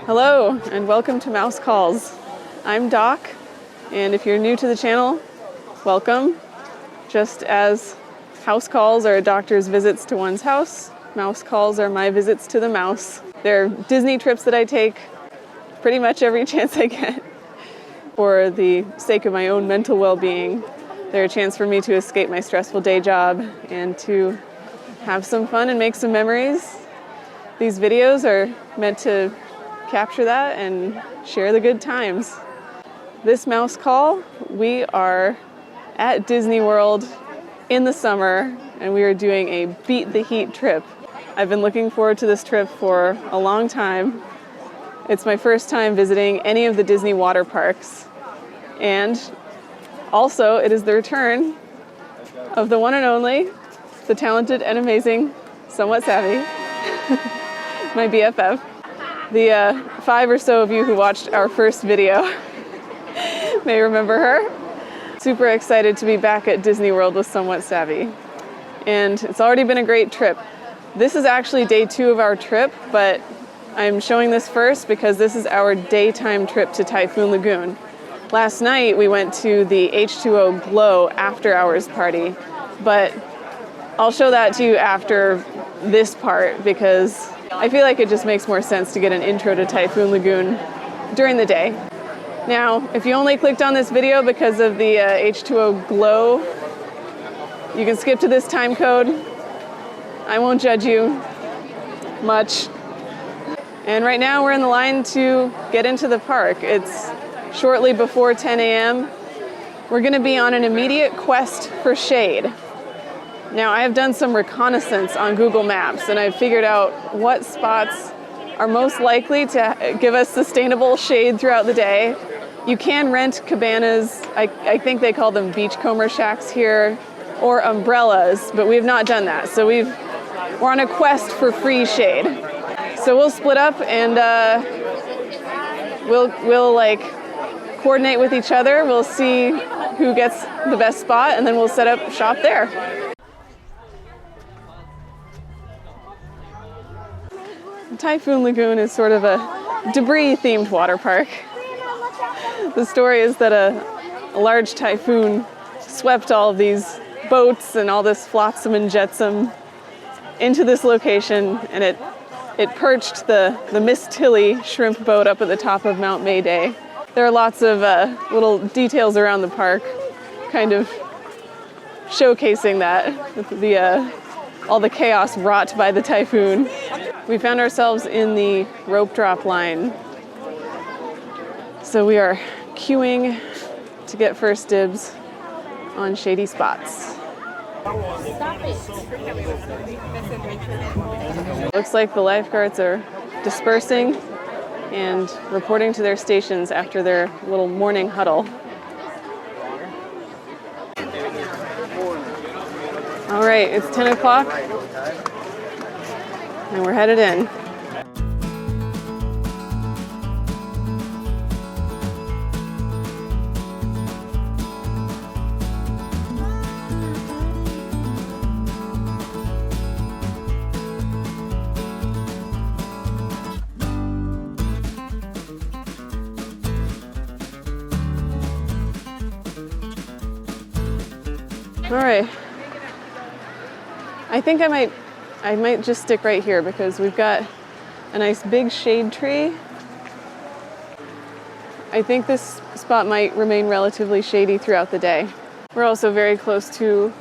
Hello and welcome to Mouse Calls. I'm Doc, and if you're new to the channel, welcome. Just as house calls are a doctor's visits to one's house, mouse calls are my visits to the mouse. They're Disney trips that I take pretty much every chance I get. For the sake of my own mental well-being, they're a chance for me to escape my stressful day job and to have some fun and make some memories. These videos are meant to capture that and share the good times. This mouse call, we are at Disney World in the summer and we are doing a beat the heat trip. I've been looking forward to this trip for a long time. It's my first time visiting any of the Disney water parks, and also it is the return of the one and only, the talented and amazing, somewhat savvy, my BFF. The 5 or so of you who watched our first video may remember her. Super excited to be back at Disney World with Somewhat Savvy. And it's already been a great trip. This is actually day 2 of our trip, but I'm showing this first because this is our daytime trip to Typhoon Lagoon. Last night we went to the H2O Glow After Hours party, but I'll show that to you after this part because I feel like it just makes more sense to get an intro to Typhoon Lagoon during the day. Now, if you only clicked on this video because of the H2O Glow, you can skip to this time code. I won't judge you much. And right now we're in the line to get into the park. It's shortly before 10 a.m. We're gonna be on an immediate quest for shade. Now, I have done some reconnaissance on Google Maps and I've figured out what spots are most likely to give us sustainable shade throughout the day. You can rent cabanas, I think they call them beachcomber shacks here, or umbrellas, but we've not done that. So we're on a quest for free shade. So we'll split up and we'll like coordinate with each other. We'll see who gets the best spot and then we'll set up shop there. Typhoon Lagoon is sort of a debris-themed water park. The story is that a large typhoon swept all of these boats and all this flotsam and jetsam into this location, and it perched the Miss Tilly shrimp boat up at the top of Mount Mayday. There are lots of little details around the park kind of showcasing that, all the chaos wrought by the typhoon. We found ourselves in the rope drop line. So we are queuing to get first dibs on shady spots. Looks like the lifeguards are dispersing and reporting to their stations after their little morning huddle. All right, it's 10 o'clock and we're headed in. All right. I think I might just stick right here because we've got a nice big shade tree. I think this spot might remain relatively shady throughout the day. We're also very close to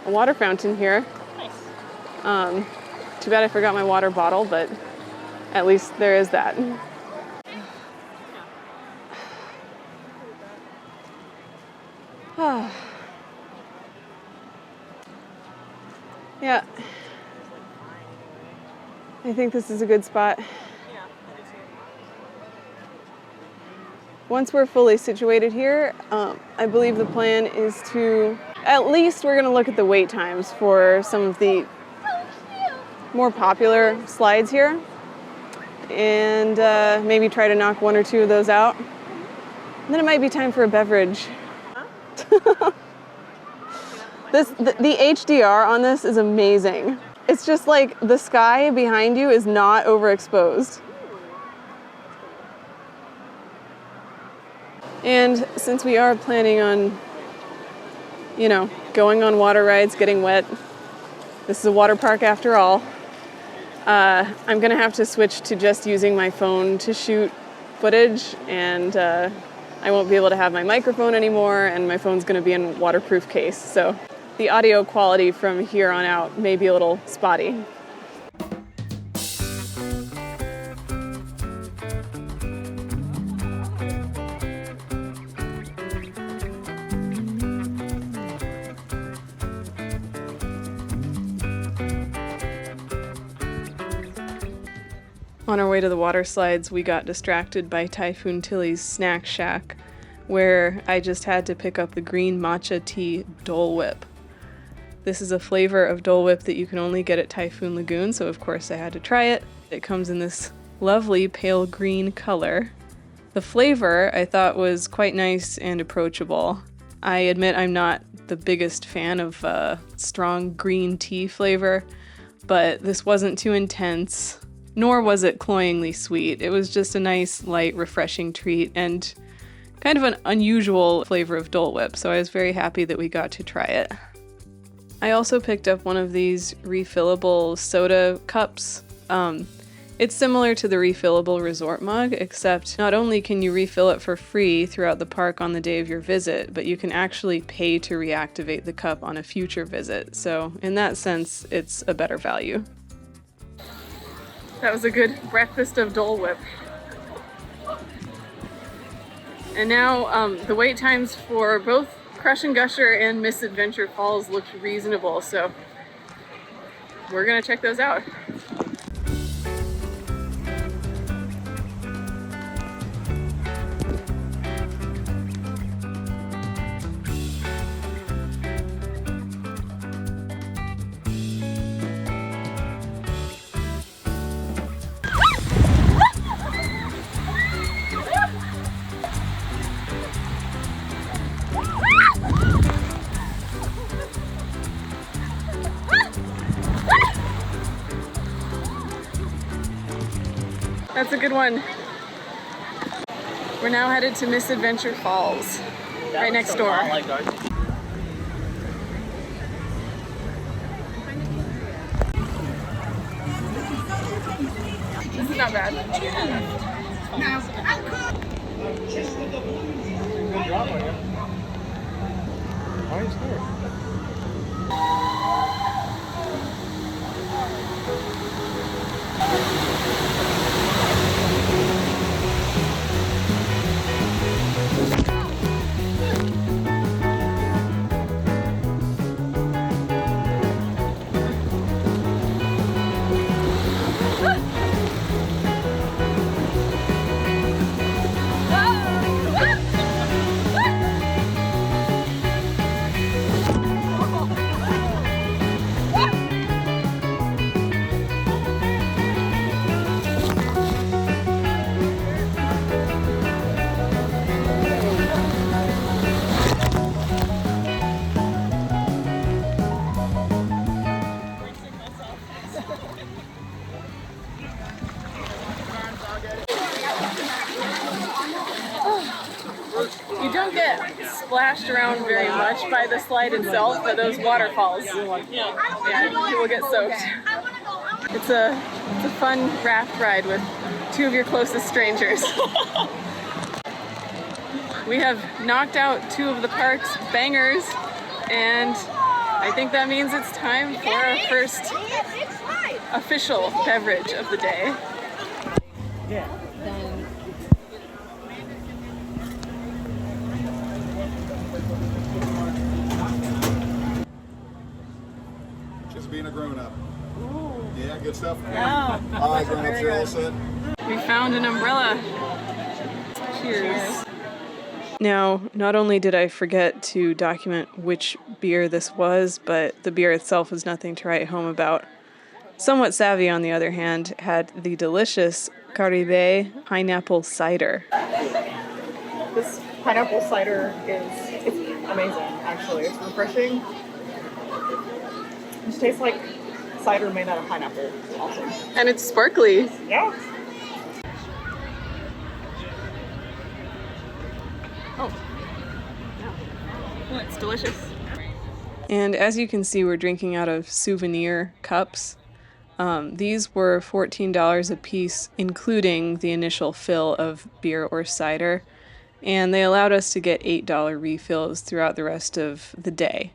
a water fountain here. Nice. Too bad I forgot my water bottle, but at least there is that. Yeah, I think this is a good spot. Once we're fully situated here, I believe the plan is to, at least we're gonna look at the wait times for some of the more popular slides here and maybe try to knock 1 or 2 of those out. And then it might be time for a beverage. The HDR on this is amazing. It's just like the sky behind you is not overexposed. And since we are planning on, you know, going on water rides, getting wet, this is a water park after all, I'm gonna have to switch to just using my phone to shoot footage, and I won't be able to have my microphone anymore, and my phone's gonna be in a waterproof case. So the audio quality from here on out may be a little spotty. On our way to the water slides, we got distracted by Typhoon Tilly's snack shack, where I just had to pick up the green matcha tea Dole Whip. This is a flavor of Dole Whip that you can only get at Typhoon Lagoon, so of course I had to try it. It comes in this lovely pale green color. The flavor I thought was quite nice and approachable. I admit I'm not the biggest fan of strong green tea flavor, but this wasn't too intense. Nor was it cloyingly sweet. It was just a nice, light, refreshing treat and kind of an unusual flavor of Dole Whip, so I was very happy that we got to try it. I also picked up one of these refillable soda cups. It's similar to the refillable resort mug, except not only can you refill it for free throughout the park on the day of your visit, but you can actually pay to reactivate the cup on a future visit. So in that sense, it's a better value. That was a good breakfast of Dole Whip. And now the wait times for both Crush and Gusher and Misadventure Falls looked reasonable, so we're gonna check those out. That's a good one. We're now headed to Misadventure Falls, right next door. This is not bad. You don't get splashed around very much by the slide itself, but those waterfalls, yeah, you will get soaked. It's a fun raft ride with two of your closest strangers. We have knocked out two of the park's bangers, and I think that means it's time for our first official beverage of the day. Yeah. Just being a grown-up. Yeah, good stuff. Wow. All right, grown-ups, you're all set. We found an umbrella. Cheers. Now, not only did I forget to document which beer this was, but the beer itself was nothing to write home about. Somewhat Savvy, on the other hand, had the delicious Caribe pineapple cider. This pineapple cider it's amazing, actually. It's refreshing. It just tastes like cider made out of pineapple. It's awesome. And it's sparkly. Yeah. Oh. Yeah. It's delicious. And as you can see, we're drinking out of souvenir cups. These were $14 a piece, including the initial fill of beer or cider. And they allowed us to get $8 refills throughout the rest of the day.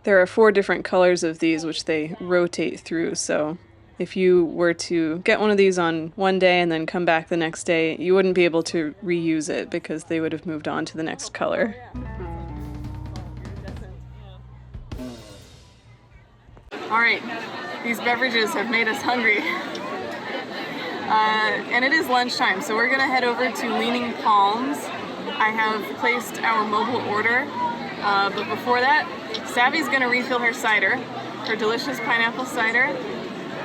There are 4 different colors of these, which they rotate through, so if you were to get one of these on one day and then come back the next day, you wouldn't be able to reuse it because they would have moved on to the next color. Alright, these beverages have made us hungry. And it is lunchtime, so we're gonna head over to Leaning Palms. I have placed our mobile order, but before that, Savvy's gonna refill her cider, her delicious pineapple cider,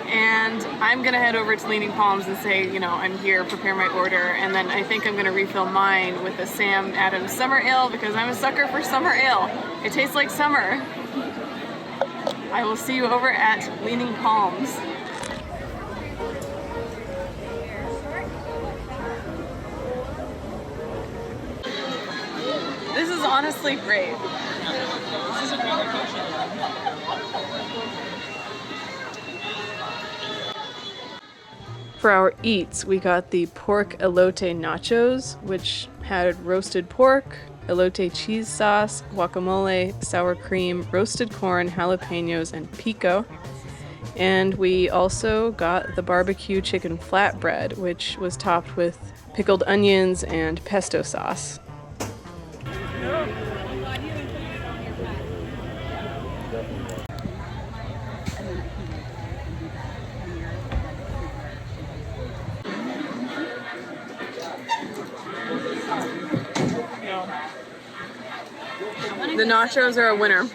and I'm gonna head over to Leaning Palms and say, you know, I'm here, prepare my order, and then I think I'm gonna refill mine with a Sam Adams Summer Ale because I'm a sucker for summer ale. It tastes like summer. I will see you over at Leaning Palms. This is honestly great. This is a great location. For our eats, we got the pork elote nachos, which had roasted pork, elote cheese sauce, guacamole, sour cream, roasted corn, jalapenos, and pico. And we also got the barbecue chicken flatbread, which was topped with pickled onions and pesto sauce. The nachos are a winner.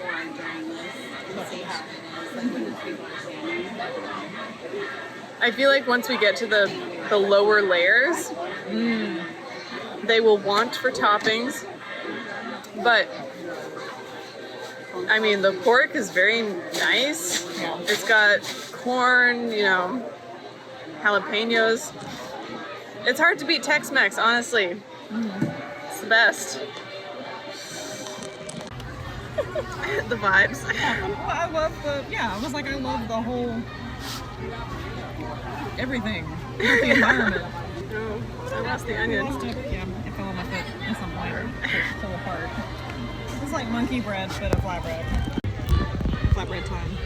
I feel like once we get to the lower layers, they will want for toppings. But, I mean, the pork is very nice. It's got corn, you know, jalapenos. It's hard to beat Tex-Mex, honestly. It's the best. The vibes. Well, I love I was like, I love the whole, everything, the environment. Oh, I lost the onions. Yeah, it fell on my foot at some point. It fell apart. It's like monkey bread, but a flatbread. Flatbread time.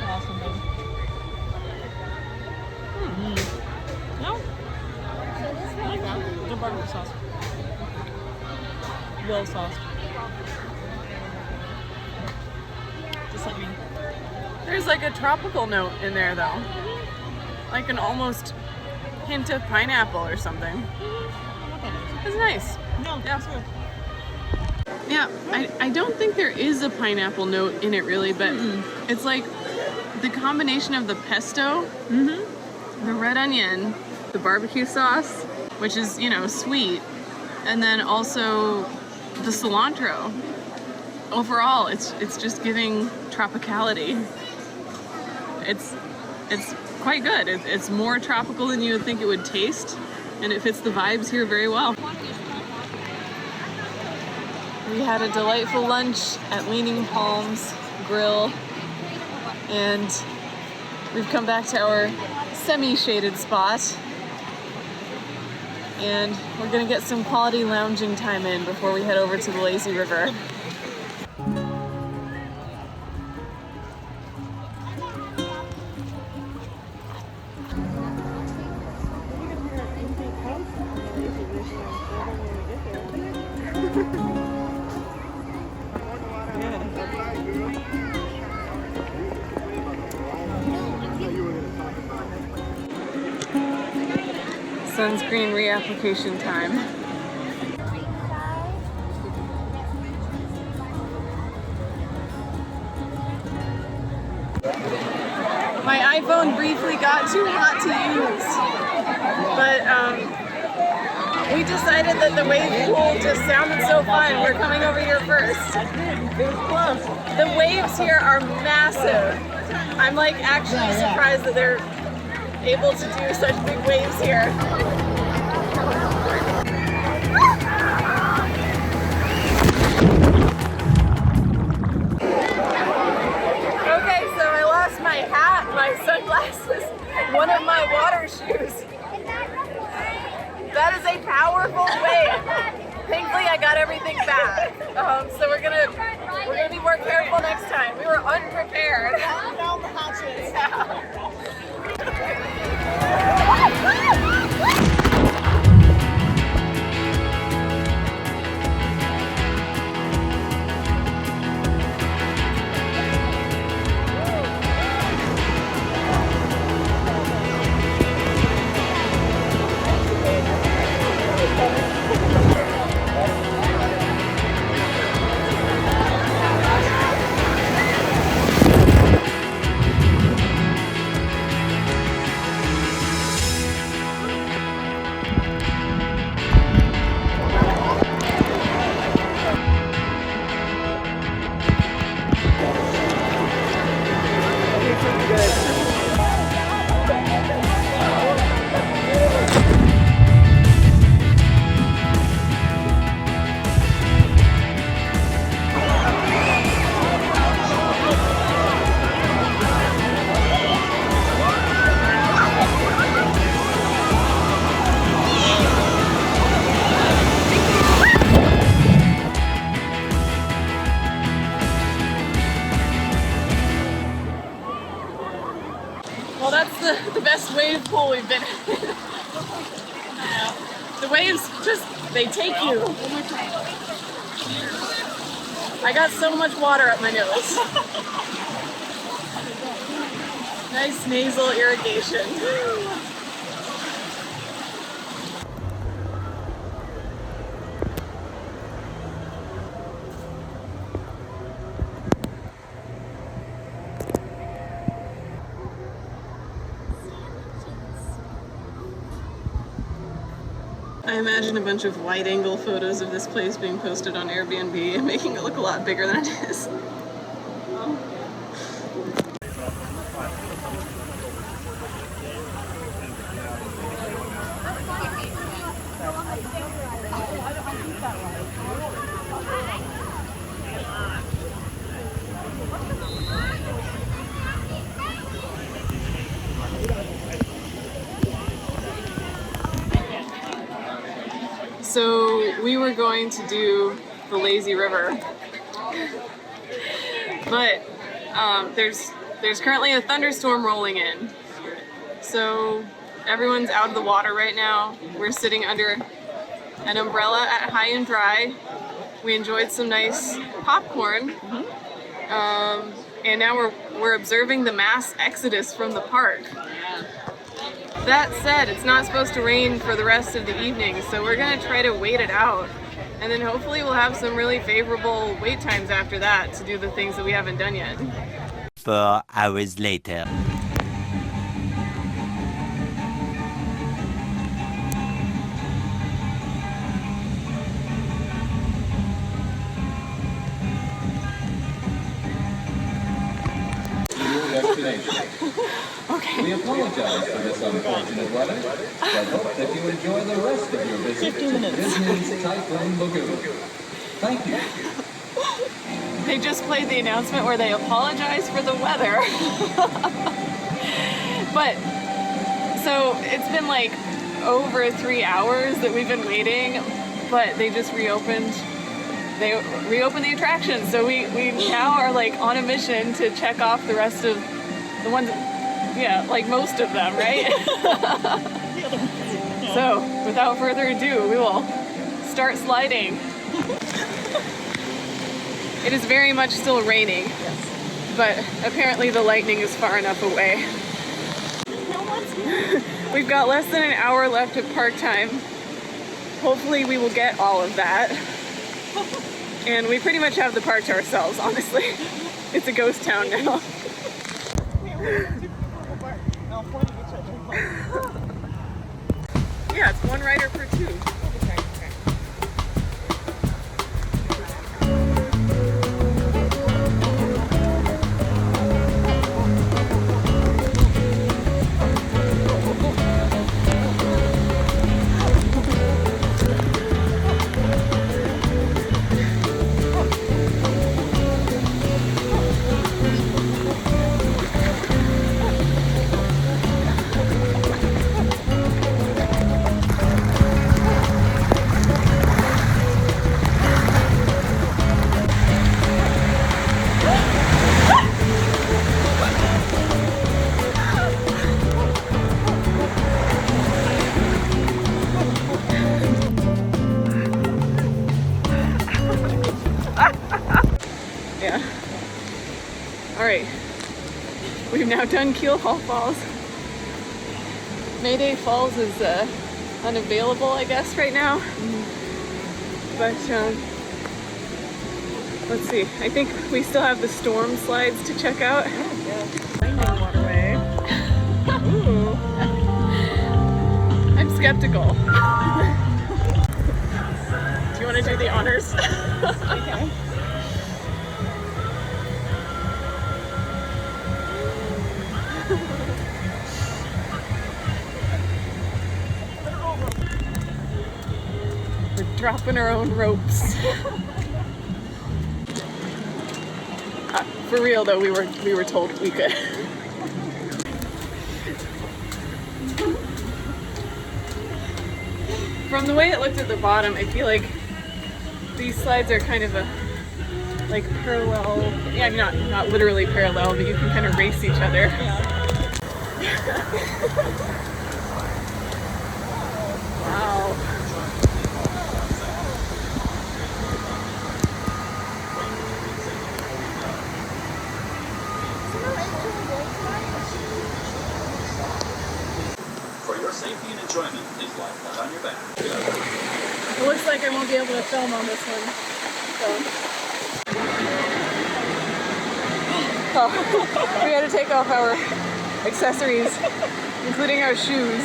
Awesome, baby. No? I like that. Good barbecue sauce. Well sauced. Just like me. There's like a tropical note in there though. Like an almost hint of pineapple or something. It's nice. No, that's good. Yeah, I don't think there is a pineapple note in it really, but it's like the combination of the pesto, the red onion, the barbecue sauce, which is, you know, sweet, and then also the cilantro. Overall, it's just giving tropicality. It's quite good. It's more tropical than you would think it would taste, and it fits the vibes here very well. We had a delightful lunch at Leaning Palms Grill, and we've come back to our semi-shaded spot, and we're gonna get some quality lounging time in before we head over to the lazy river. Sunscreen reapplication time. My iPhone briefly got too hot to use, but we decided that the wave pool just sounded so fun. We're coming over here first. It was close. The waves here are massive. I'm like actually surprised that they're able to do such big waves here. Okay, so I lost my hat, my sunglasses, one of my water shoes. That is a powerful wave. Thankfully, I got everything back. So we're gonna be more careful next time. We were unprepared. Down the hatches. Well, that's the best wave pool we've been in. The waves just, they take you. I got so much water up my nose. Nice nasal irrigation. I imagine a bunch of wide-angle photos of this place being posted on Airbnb and making it look a lot bigger than it is. So we were going to do the lazy river, but there's currently a thunderstorm rolling in. So everyone's out of the water right now. We're sitting under an umbrella at High and Dry. We enjoyed some nice popcorn, and now we're observing the mass exodus from the park. That said, it's not supposed to rain for the rest of the evening, so we're gonna try to wait it out, and then hopefully we'll have some really favorable wait times after that to do the things that we haven't done yet. 4 hours later. Okay. We apologize for this unfortunate weather, but hope that you enjoy the rest of your visit to Disney's Typhoon Lagoon. Thank you. They just played the announcement where they apologize for the weather. But, so it's been like over 3 hours that we've been waiting, but they just reopened the attraction. So we now are like on a mission to check off the rest of the ones, yeah, like most of them, right? So without further ado, we will start sliding. It is very much still raining, but apparently the lightning is far enough away. We've got less than an hour left of park time. Hopefully we will get all of that. And we pretty much have the park to ourselves, honestly. It's a ghost town now. Yeah, it's one rider per two. see. We've now done Keel Hall Falls. Mayday Falls is unavailable, I guess, right now. But let's see. I think we still have the storm slides to check out. Winding waterway. Ooh. I'm skeptical. Do you want to do the honors? Okay. We're dropping our own ropes. For real though, we were told we could. From the way it looked at the bottom, I feel like these slides are kind of a like parallel. Yeah, not literally parallel, but you can kind of race each other. Wow. For your safety and enjoyment, please lie flat on your back. It looks like I won't be able to film on this one. So. Oh, we had to take off our accessories, including our shoes.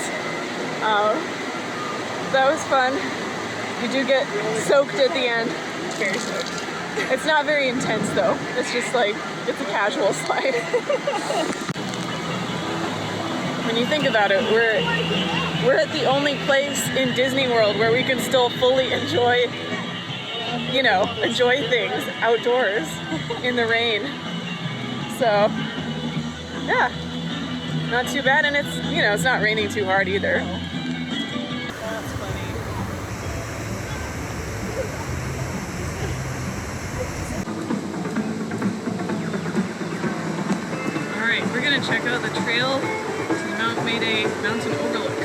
That was fun. You do get soaked at the end. Very soaked. It's not very intense though. It's just like, it's a casual slide. When you think about it, we're at the only place in Disney World where we can still fully enjoy, you know, enjoy things outdoors in the rain. So, yeah, not too bad. And it's, you know, it's not raining too hard either. That's funny. All right, we're gonna check out the trail to the Mount Mayday Mountain Overlook.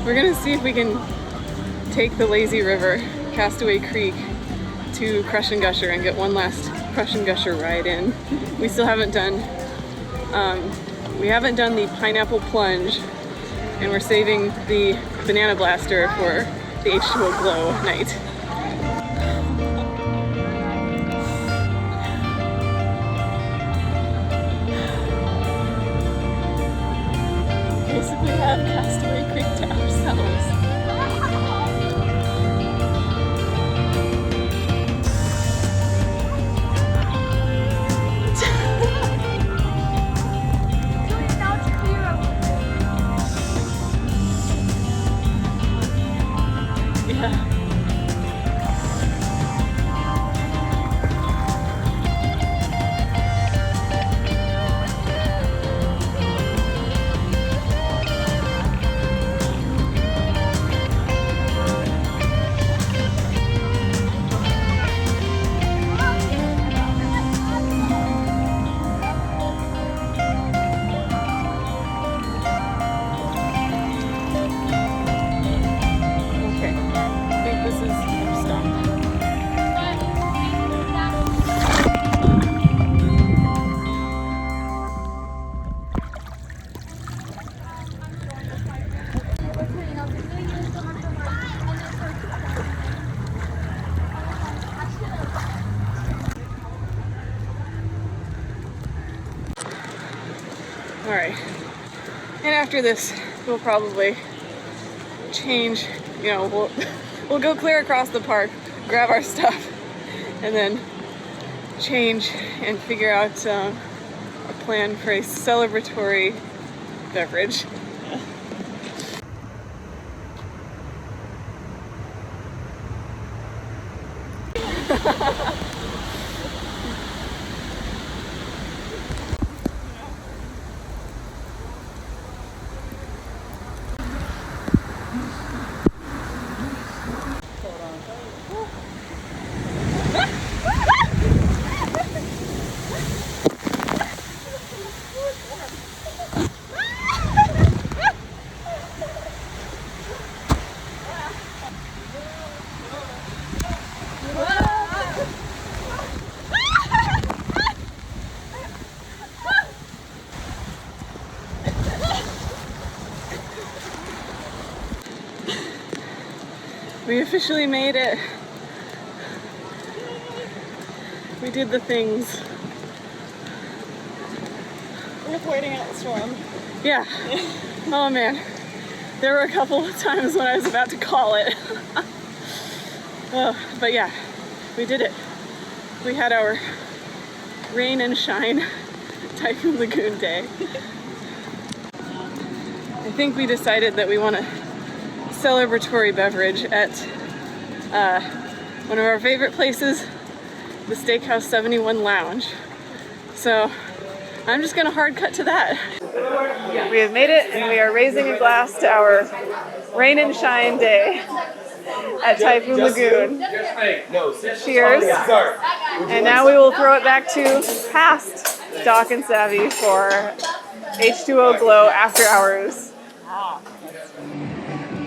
We're gonna see if we can take the lazy river, Castaway Creek, to Crush and Gusher and get one last Crush and Gusher ride in. We still haven't done, the pineapple plunge, and we're saving the banana blaster for the H2O Glow night. Basically have Castaway Creek to ourselves. Yeah. Alright, and after this, we'll probably change, you know, we'll go clear across the park, grab our stuff, and then change and figure out a plan for a celebratory beverage. We officially made it. We did the things. Worth waiting out the storm. Yeah. Oh man. There were a couple of times when I was about to call it. But yeah, we did it. We had our rain and shine Typhoon Lagoon day. I think we decided that we want a celebratory beverage at one of our favorite places, the Steakhouse 71 Lounge. So I'm just gonna hard cut to that. We have made it, and we are raising a glass to our rain and shine day at Typhoon Lagoon. Cheers. And now we will throw it back to past Doc and Savvy for H2O Glow After Hours.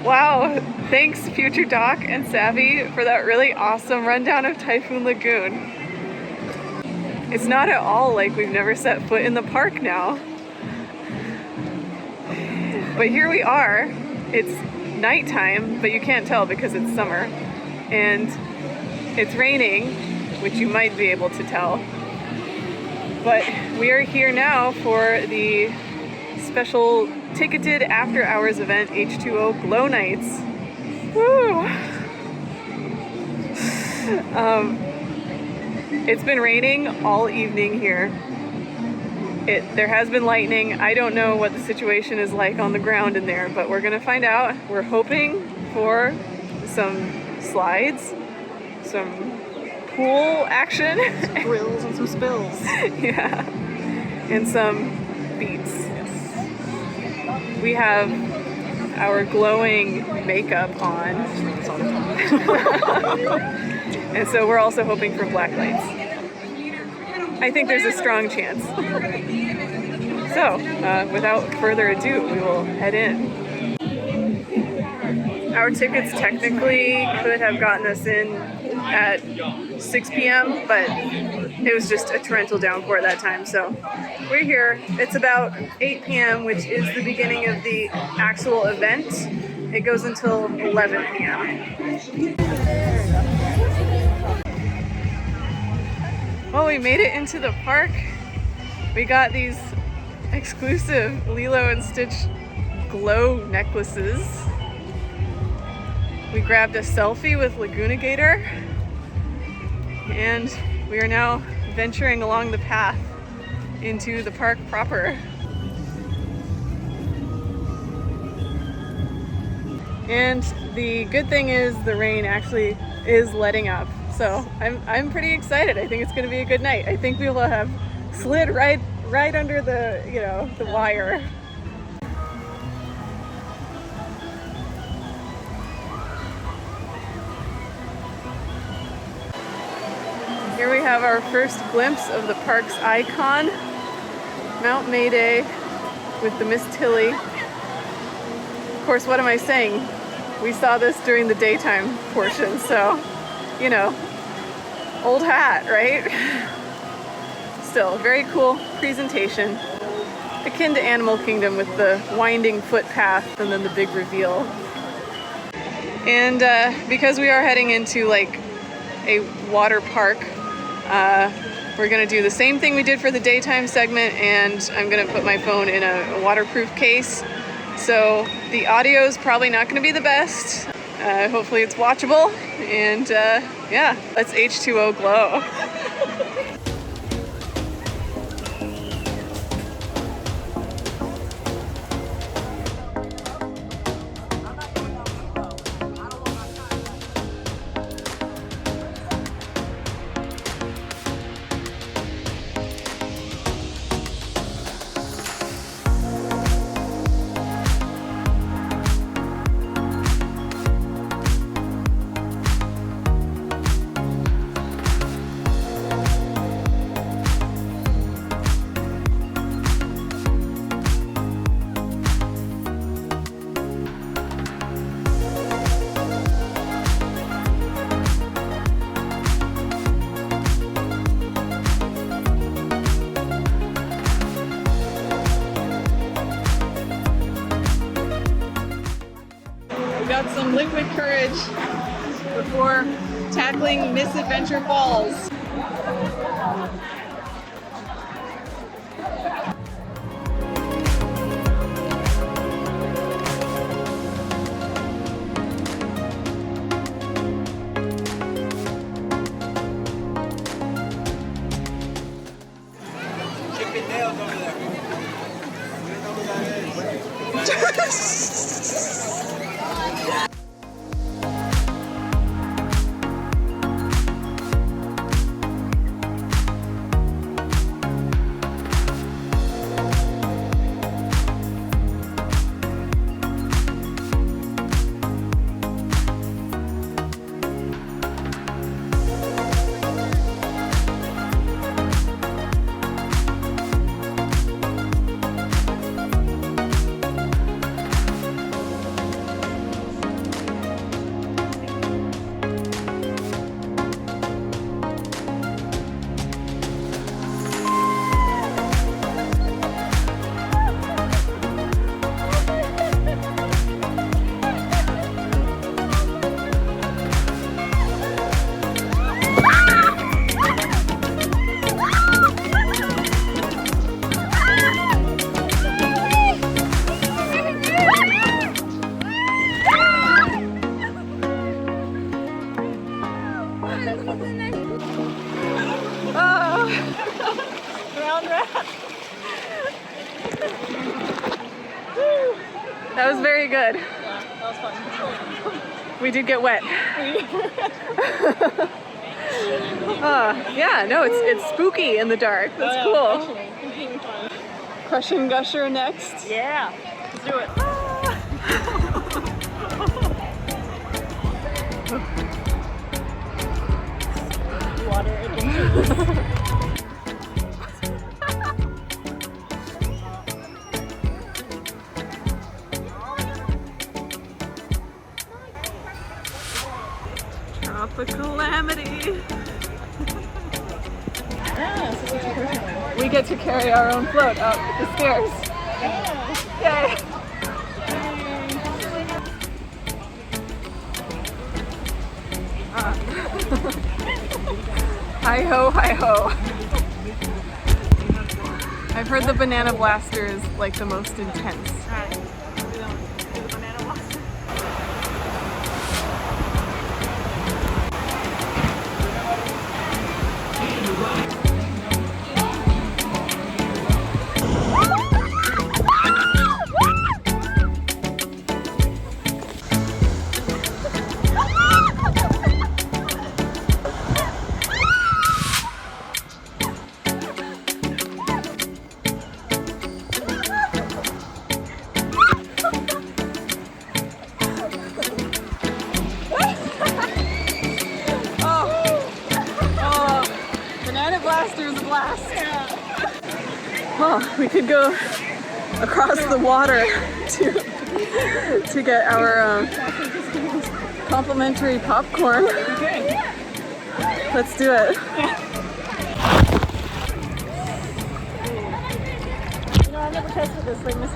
Wow, thanks future Doc and Savvy for that really awesome rundown of Typhoon Lagoon. It's not at all like we've never set foot in the park now. But here we are. It's nighttime, but you can't tell because it's summer. And it's raining, which you might be able to tell. But we are here now for the special ticketed after hours event, H2O Glow Nights. Woo! It's been raining all evening here. There has been lightning. I don't know what the situation is like on the ground in there, but we're gonna find out. We're hoping for some slides, some pool action. Some grills and some spills. Yeah, and some beats. We have our glowing makeup on. And so we're also hoping for black lights. I think there's a strong chance. So, without further ado, we will head in. Our tickets technically could have gotten us in at 6 p.m., but it was just a torrential downpour at that time, so we're here. It's about 8 p.m., which is the beginning of the actual event. It goes until 11 p.m. Well, we made it into the park. We got these exclusive Lilo and Stitch glow necklaces. We grabbed a selfie with Laguna Gator, and we are now venturing along the path into the park proper. And the good thing is the rain actually is letting up, so I'm pretty excited. I think it's going to be a good night. I think we will have slid right under the the wire. Here we have our first glimpse of the park's icon, Mount Mayday with the Miss Tilly. Of course, what am I saying? We saw this during the daytime portion, so, you know, old hat, right? Still, very cool presentation. Akin to Animal Kingdom with the winding footpath and then the big reveal. And because we are heading into like a water park, we're gonna do the same thing we did for the daytime segment, and I'm gonna put my phone in a waterproof case So the audio is probably not going to be the best. Hopefully it's watchable. And yeah, let's H2O glow. We got some liquid courage before tackling Misadventure Falls. That was very good. Yeah, that was fun. We did get wet. Yeah, no, it's spooky in the dark. That's cool. Crush and Gusher next. Yeah, let's do it. Water adventures. The calamity. Yeah, this is such a personal one. We get to carry our own float up the stairs. Yay! Hi ho, hi ho. I've heard the banana blaster is like the most intense. Well, we could go across the water to get our complimentary popcorn. Okay. Let's do it. You know, I've never tested this thing now.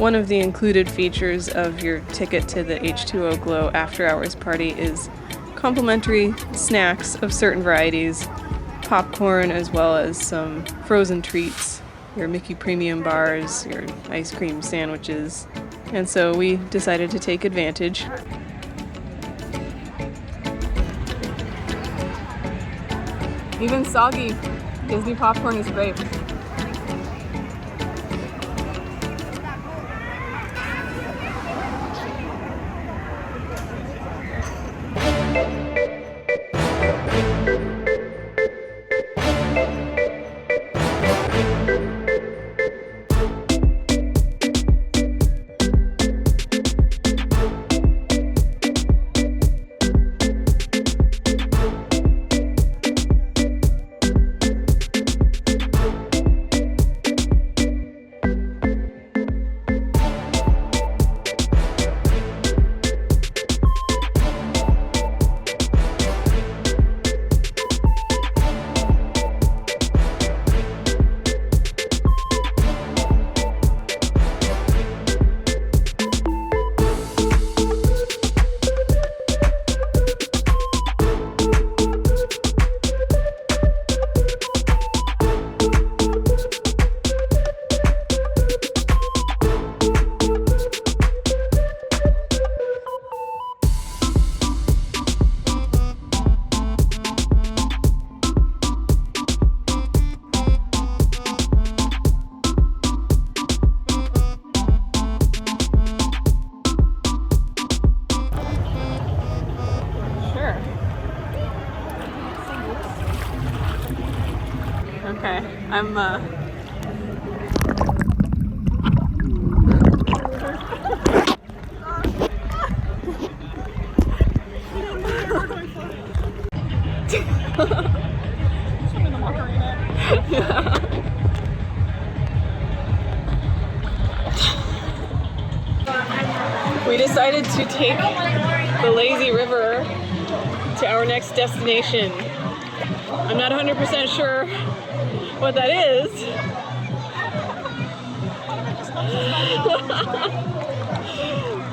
One of the included features of your ticket to the H2O Glow After Hours party is complimentary snacks of certain varieties, popcorn as well as some frozen treats, your Mickey Premium bars, your ice cream sandwiches. And so we decided to take advantage. Even soggy Disney popcorn is great. Okay, I'm We decided to take the lazy river to our next destination. I'm not 100% sure what that is.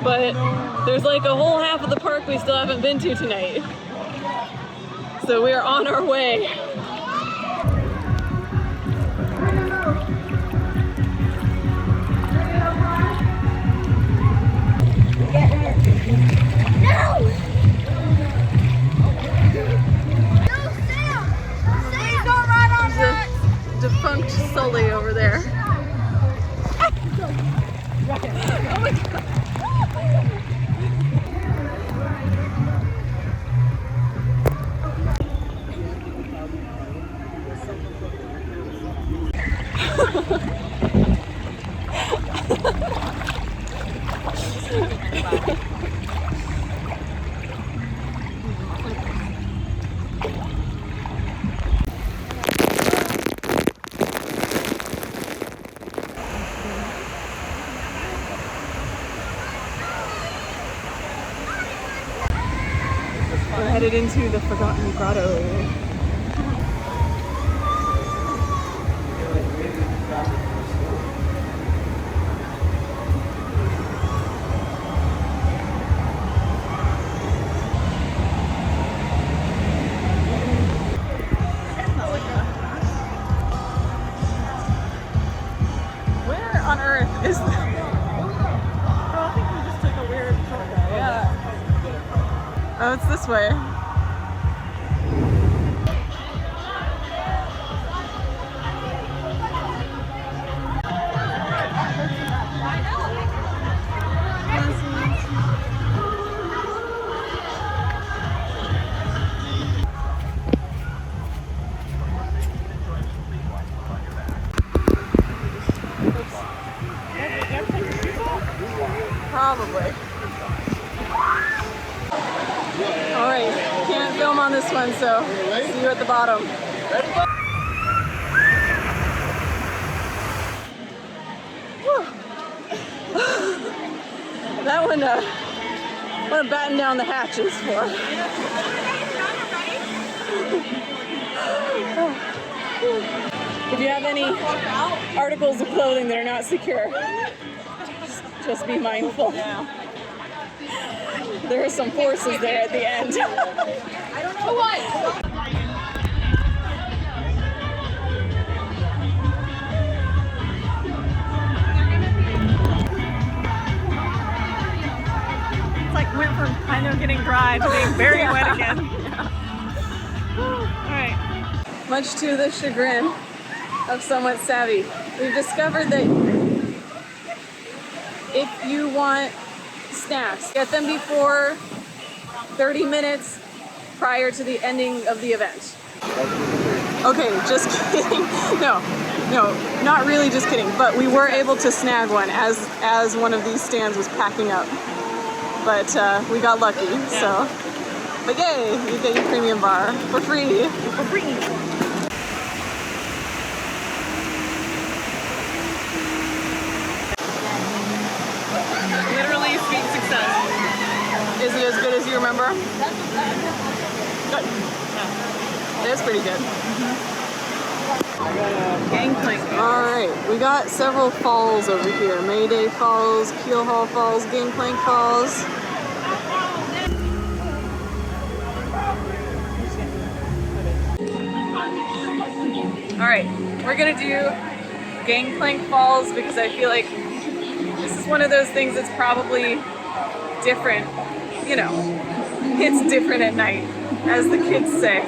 But there's like a whole half of the park we still haven't been to tonight. So we are on our way. Defunct Sully over there. Oh my god. We're headed into the Forgotten Grotto. Where on earth is that? Oh, I think we just took a weird shortcut. Yeah. Oh, it's this way. Probably. Alright, can't film on this one, so see you at the bottom. That one, I'm gonna batten down the hatches for. If you have any articles of clothing that are not secure, just Just be mindful. Yeah. There are some forces there at the end. I don't know what. It's like went from kind of getting dry to being very wet again. Alright. Much to the chagrin of Somewhat Savvy, we've discovered that if you want snacks, get them before 30 minutes prior to the ending of the event. Okay, just kidding. No, not really just kidding, but we were able to snag one as one of these stands was packing up. But we got lucky, so. But yay, you get your premium bar for free. For free. Literally sweet success. Is it as good as you remember? Good. It's pretty good. Gangplank. All right, we got several falls over here. Mayday Falls, Keel Hall Falls, Gangplank Falls. All right, we're gonna do Gangplank Falls because I feel like this is one of those things that's probably different. You know, it's different at night, as the kids say.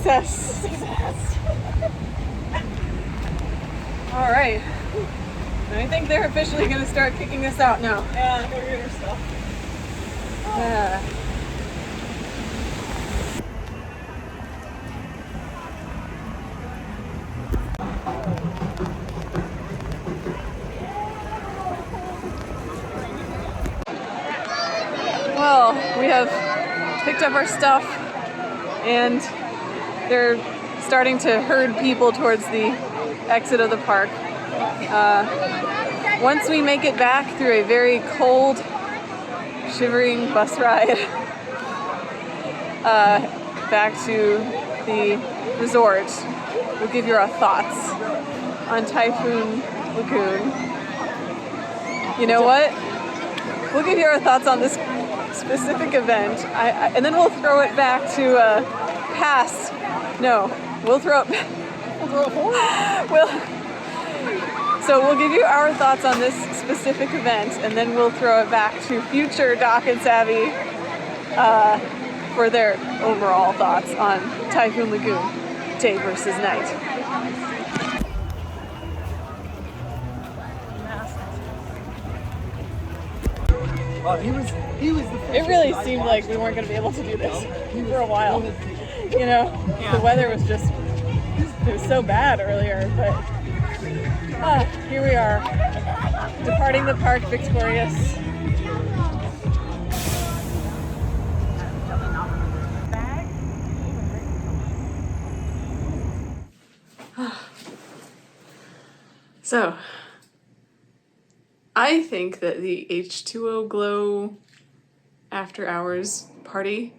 Success. All right. I think they're officially going to start kicking us out now. Yeah, go get her stuff. Yeah. Well, we have picked up our stuff and they're starting to herd people towards the exit of the park. Once we make it back through a very cold, shivering bus ride back to the resort, we'll give you our thoughts on Typhoon Lagoon. You know what? We'll give you our thoughts on this specific event, and then we'll throw it back to past. No, we'll throw it. We'll throw it forward. So we'll give you our thoughts on this specific event, and then we'll throw it back to future Doc and Savvy for their overall thoughts on Typhoon Lagoon, day versus night. It really seemed like we weren't going to be able to do this for a while. You know, the weather was just, it was so bad earlier, but here we are, departing the park victorious. So, I think that the H2O Glow After Hours party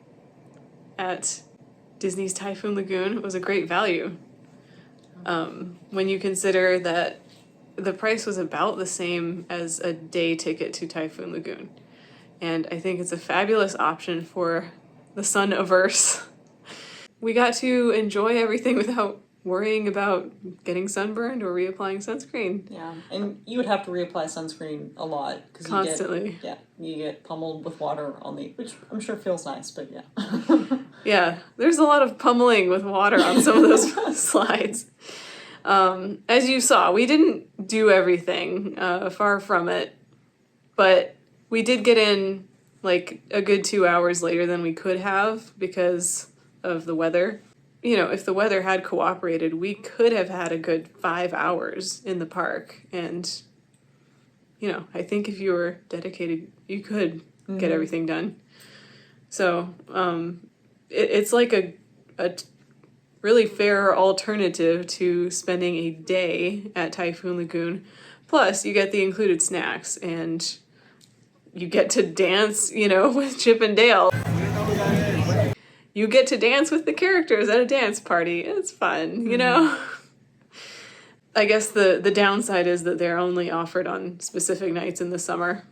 at Disney's Typhoon Lagoon was a great value. When you consider that the price was about the same as a day ticket to Typhoon Lagoon. And I think it's a fabulous option for the sun averse. We got to enjoy everything without worrying about getting sunburned or reapplying sunscreen. Yeah, and you would have to reapply sunscreen a lot. Cause Constantly. You get pummeled with water on the, which I'm sure feels nice, but yeah. Yeah, there's a lot of pummeling with water on some of those slides. As you saw, we didn't do everything, far from it, but we did get in like a good 2 hours later than we could have because of the weather. You know, if the weather had cooperated, we could have had a good 5 hours in the park. And, you know, I think if you were dedicated, you could get everything done. So it's like a really fair alternative to spending a day at Typhoon Lagoon. Plus, you get the included snacks and you get to dance, you know, with Chip and Dale. You get to dance with the characters at a dance party. It's fun, you know? I guess the downside is that they're only offered on specific nights in the summer.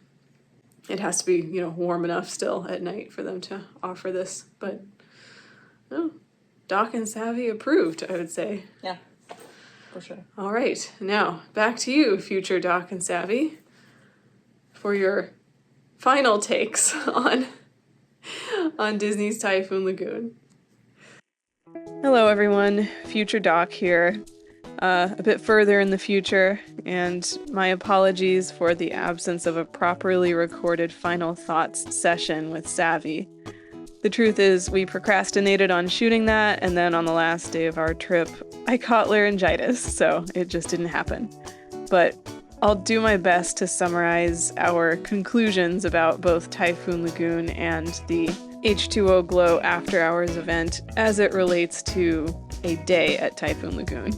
It has to be, you know, warm enough still at night for them to offer this. But, oh, Doc and Savvy approved, I would say. Yeah, for sure. All right, now back to you, future Doc and Savvy, for your final takes on Disney's Typhoon Lagoon. Hello everyone, future Doc here, a bit further in the future, and my apologies for the absence of a properly recorded final thoughts session with Savvy. The truth is, we procrastinated on shooting that, and then on the last day of our trip, I caught laryngitis, so it just didn't happen. But I'll do my best to summarize our conclusions about both Typhoon Lagoon and the H2O Glow After Hours event as it relates to a day at Typhoon Lagoon.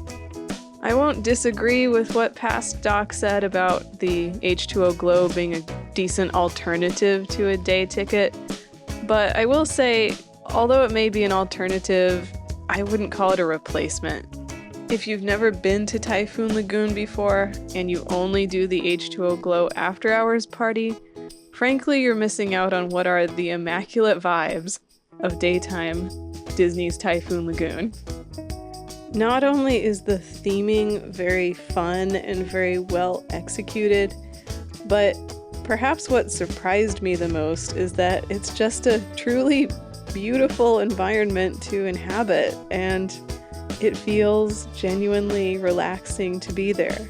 I won't disagree with what past Doc said about the H2O Glow being a decent alternative to a day ticket, but I will say, although it may be an alternative, I wouldn't call it a replacement. If you've never been to Typhoon Lagoon before, and you only do the H2O Glow After Hours party, frankly, you're missing out on what are the immaculate vibes of daytime Disney's Typhoon Lagoon. Not only is the theming very fun and very well executed, but perhaps what surprised me the most is that it's just a truly beautiful environment to inhabit, and it feels genuinely relaxing to be there.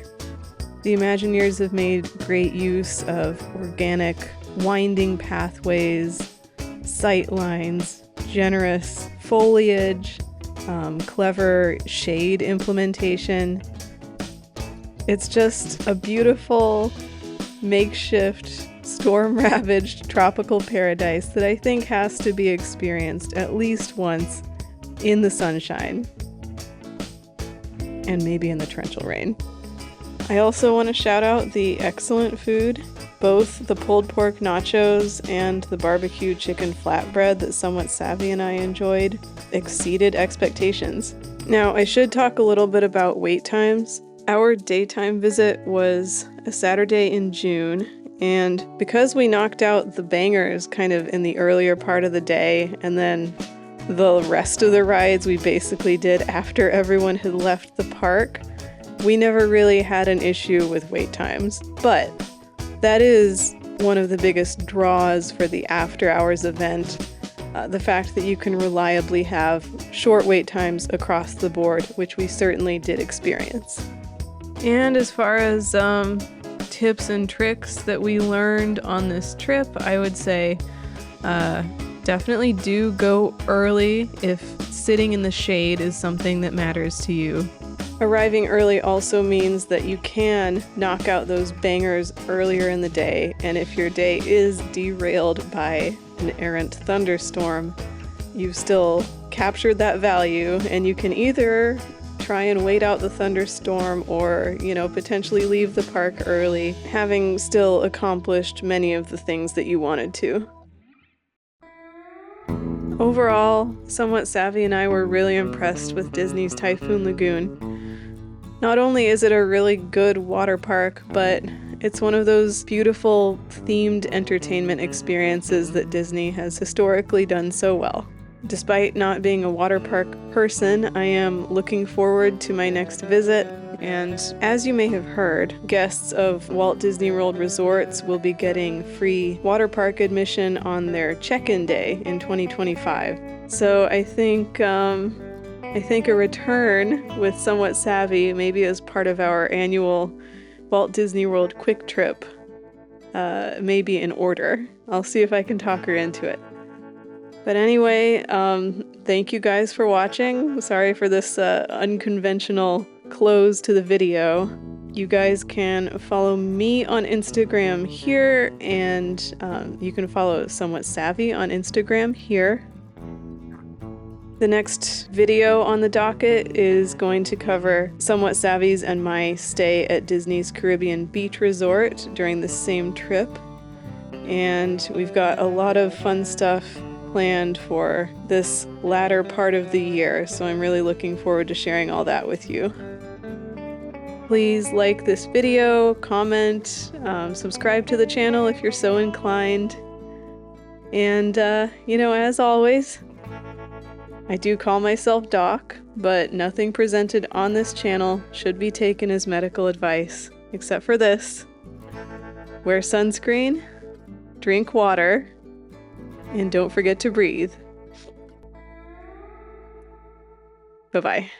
The Imagineers have made great use of organic, winding pathways, sight lines, generous foliage, clever shade implementation. It's just a beautiful, makeshift, storm-ravaged tropical paradise that I think has to be experienced at least once in the sunshine. And maybe in the torrential rain. I also want to shout out the excellent food. Both the pulled pork nachos and the barbecue chicken flatbread that Somewhat Savvy and I enjoyed exceeded expectations. Now, I should talk a little bit about wait times. Our daytime visit was a Saturday in June, and because we knocked out the bangers kind of in the earlier part of the day, and then the rest of the rides we basically did after everyone had left the park, we never really had an issue with wait times. But that is one of the biggest draws for the After Hours event, the fact that you can reliably have short wait times across the board, which we certainly did experience. And as far as tips and tricks that we learned on this trip, I would say definitely do go early if sitting in the shade is something that matters to you. Arriving early also means that you can knock out those bangers earlier in the day, and if your day is derailed by an errant thunderstorm, you've still captured that value, and you can either try and wait out the thunderstorm or, potentially leave the park early, having still accomplished many of the things that you wanted to. Overall, Somewhat Savvy and I were really impressed with Disney's Typhoon Lagoon. Not only is it a really good water park, but it's one of those beautiful themed entertainment experiences that Disney has historically done so well. Despite not being a water park person, I am looking forward to my next visit, and as you may have heard, guests of Walt Disney World Resorts will be getting free water park admission on their check-in day in 2025. So I think a return with Somewhat Savvy, maybe as part of our annual Walt Disney World quick trip, may be in order. I'll see if I can talk her into it. But anyway, thank you guys for watching. Sorry for this unconventional close to the video. You guys can follow me on Instagram here, and you can follow Somewhat Savvy on Instagram here. The next video on the docket is going to cover Somewhat Savvy's and my stay at Disney's Caribbean Beach Resort during the same trip. And we've got a lot of fun stuff planned for this latter part of the year, so I'm really looking forward to sharing all that with you. Please like this video, comment, subscribe to the channel if you're so inclined. And, as always, I do call myself Doc, but nothing presented on this channel should be taken as medical advice, except for this. Wear sunscreen, drink water, and don't forget to breathe. Bye-bye.